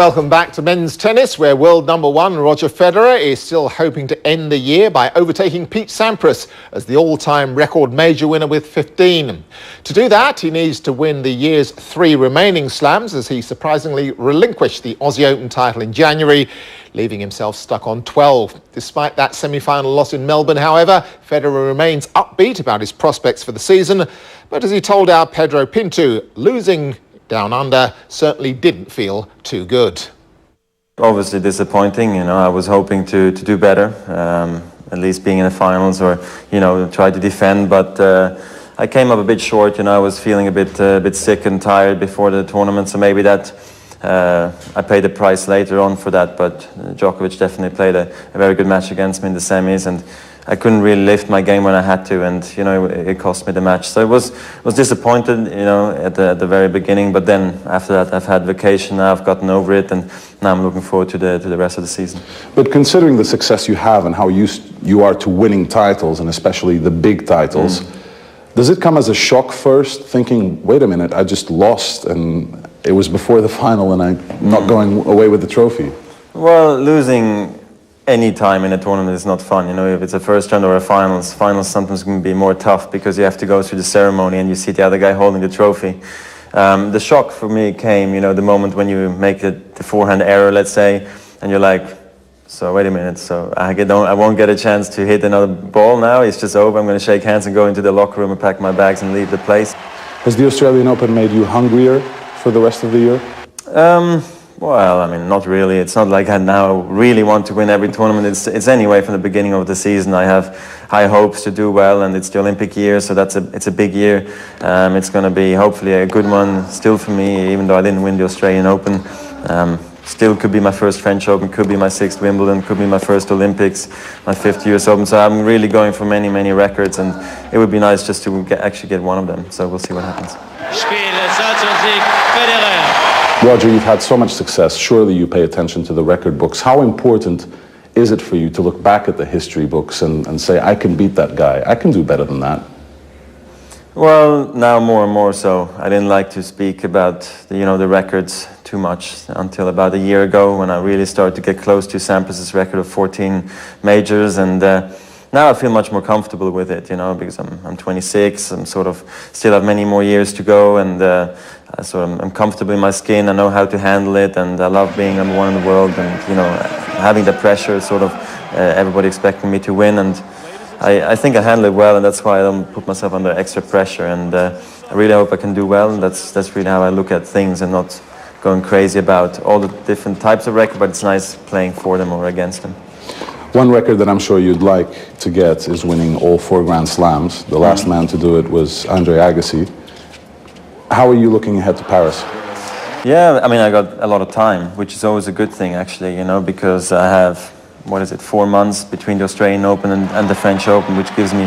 Welcome back to men's tennis, where world number one Roger Federer is still hoping to end the year by overtaking Pete Sampras as the all-time record major winner with 15. To do that, he needs to win the year's 3 remaining slams, as he surprisingly relinquished the Aussie Open title in January, leaving himself stuck on 12. Despite that semi-final loss in Melbourne, however, Federer remains upbeat about his prospects for the season. But as he told our Pedro Pinto, losing down under certainly didn't feel too good. Obviously disappointing, I was hoping to do better, at least being in the finals, or try to defend, but I came up a bit short. I was feeling a bit sick and tired before the tournament, so maybe that I paid the price later on for that. But Djokovic definitely played a very good match against me in the semis, and I couldn't really lift my game when I had to, and it cost me the match. So I was disappointed, at the very beginning. But then after that, I've had vacation. Now I've gotten over it, and now I'm looking forward to the rest of the season. But considering the success you have and how used you are to winning titles, and especially the big titles, does it come as a shock first, thinking, wait a minute, I just lost, and it was before the final, and I'm not going away with the trophy? Well, losing any time in a tournament is not fun. If it's a first round or a finals sometimes can be more tough because you have to go through the ceremony and you see the other guy holding the trophy. The shock for me came, the moment when you make the forehand error, let's say, and you're like, so wait a minute, so I won't get a chance to hit another ball now. It's just over. I'm going to shake hands and go into the locker room and pack my bags and leave the place. Has the Australian Open made you hungrier for the rest of the year? Well, not really. It's not like I now really want to win every tournament. It's anyway from the beginning of the season. I have high hopes to do well, and it's the Olympic year, so it's a big year. It's going to be hopefully a good one still for me, even though I didn't win the Australian Open. Still could be my first French Open, could be my 6th Wimbledon, could be my first Olympics, my 5th US Open. So I'm really going for many, many records, and it would be nice just to actually get one of them. So we'll see what happens. Roger, you've had so much success. Surely you pay attention to the record books. How important is it for you to look back at the history books and say, I can beat that guy, I can do better than that? Well, now more and more so. I didn't like to speak about the records too much until about a year ago, when I really started to get close to Sampras' record of 14 majors, and now I feel much more comfortable with it, because I'm 26, I'm still have many more years to go, and I'm comfortable in my skin. I know how to handle it, and I love being number one in the world, and having the pressure, everybody expecting me to win, and I think I handle it well, and that's why I don't put myself under extra pressure, and I really hope I can do well, and that's really how I look at things, and not going crazy about all the different types of records, but it's nice playing for them or against them. One record that I'm sure you'd like to get is winning all 4 Grand Slams. The last man to do it was Andre Agassi. How are you looking ahead to Paris? Yeah, I got a lot of time, which is always a good thing, actually, because I have, 4 months between the Australian Open and the French Open, which gives me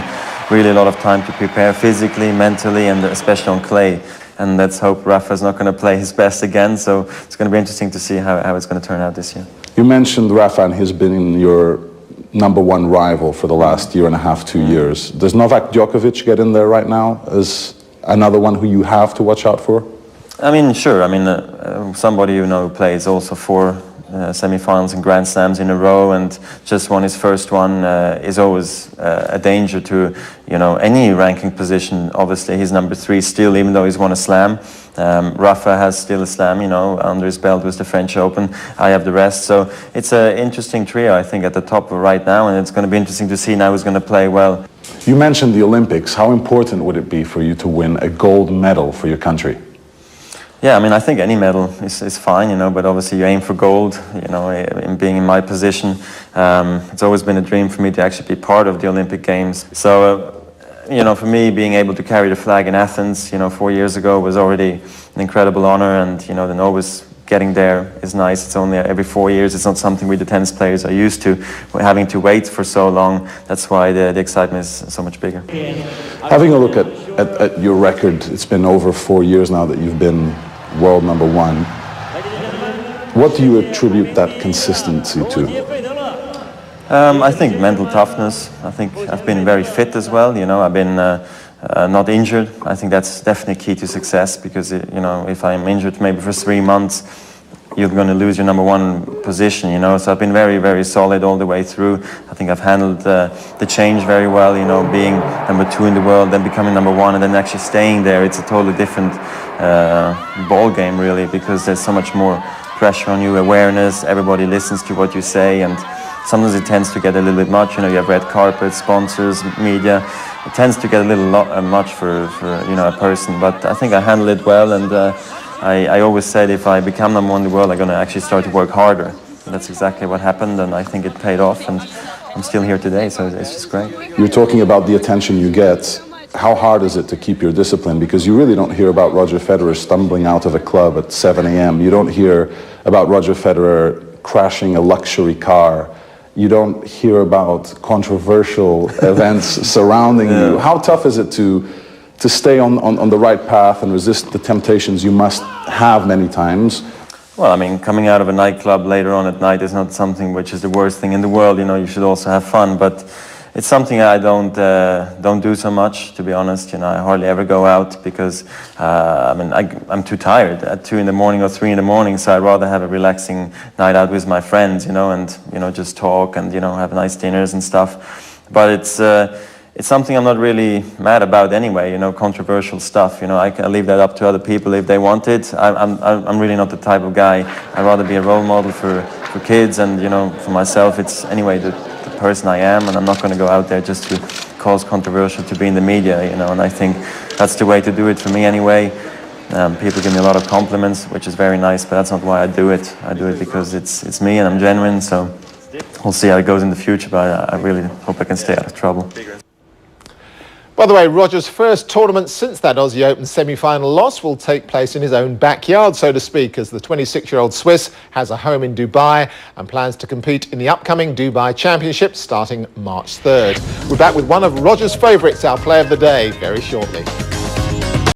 really a lot of time to prepare physically, mentally, and especially on clay. And let's hope Rafa's not going to play his best again, so it's going to be interesting to see how it's going to turn out this year. You mentioned Rafa, and he's been your number one rival for the last year and a half, 2 years. Does Novak Djokovic get in there right now as another one who you have to watch out for? Sure. Somebody who plays also 4 semi-finals and Grand Slams in a row, and just won his first one, is always a danger to any ranking position. Obviously, he's number 3 still, even though he's won a Slam. Rafa has still a Slam, under his belt with the French Open. I have the rest, so it's an interesting trio, I think, at the top right now, and it's going to be interesting to see now who's going to play well. You mentioned the Olympics. How important would it be for you to win a gold medal for your country? Yeah, I think any medal is fine, but obviously you aim for gold, in being in my position. It's always been a dream for me to actually be part of the Olympic Games. So, for me, being able to carry the flag in Athens, 4 years ago was already an incredible honor, and, then always getting there is nice. It's only every 4 years. It's not something we, the tennis players, are used to, having to wait for so long. That's why the excitement is so much bigger. Having a look at your record, it's been over 4 years now that you've been world number one. What do you attribute that consistency to? I think mental toughness. I think I've been very fit as well. I've been not injured. I think that's definitely key to success, because if I'm injured maybe for 3 months, you're going to lose your number one position, you know. So I've been very, very solid all the way through. I think I've handled the change very well, you know, being number 2 in the world, then becoming number 1, and then actually staying there. It's a totally different ball game, really, because there's so much more pressure on you, awareness, everybody listens to what you say, and sometimes it tends to get a little bit much. You know, you have red carpet, sponsors, media. It tends to get a little much for you know, a person. But I think I handled it well, and I always said if I become number 1 in the world, I'm going to actually start to work harder. And that's exactly what happened, and I think it paid off, and I'm still here today, so it's just great. You're talking about the attention you get. How hard is it to keep your discipline? Because you really don't hear about Roger Federer stumbling out of a club at 7 a.m. You don't hear about Roger Federer crashing a luxury car. You don't hear about controversial events surrounding you. How tough is it to stay on the right path and resist the temptations you must have many times? Well, I mean, coming out of a nightclub later on at night is not something which is the worst thing in the world. You know, you should also have fun, but it's something I don't do so much, to be honest. You know, I hardly ever go out because I mean, I'm too tired at 2 in the morning or 3 in the morning. So I'd rather have a relaxing night out with my friends, you know, and you know, just talk and you know, have nice dinners and stuff. But it's something I'm not really mad about anyway. You know, controversial stuff. You know, I can leave that up to other people if they want it. I'm really not the type of guy. I'd rather be a role model for kids, and you know, for myself, it's anyway the person I am, and I'm not going to go out there just to cause controversial to be in the media, you know, and I think that's the way to do it for me anyway. People give me a lot of compliments, which is very nice, but that's not why I do it. I do it because it's me and I'm genuine, so we'll see how it goes in the future, but I really hope I can stay out of trouble. By the way, Roger's first tournament since that Aussie Open semi-final loss will take place in his own backyard, so to speak, as the 26-year-old Swiss has a home in Dubai and plans to compete in the upcoming Dubai Championship starting March 3rd. We're back with one of Roger's favourites, our play of the day, very shortly.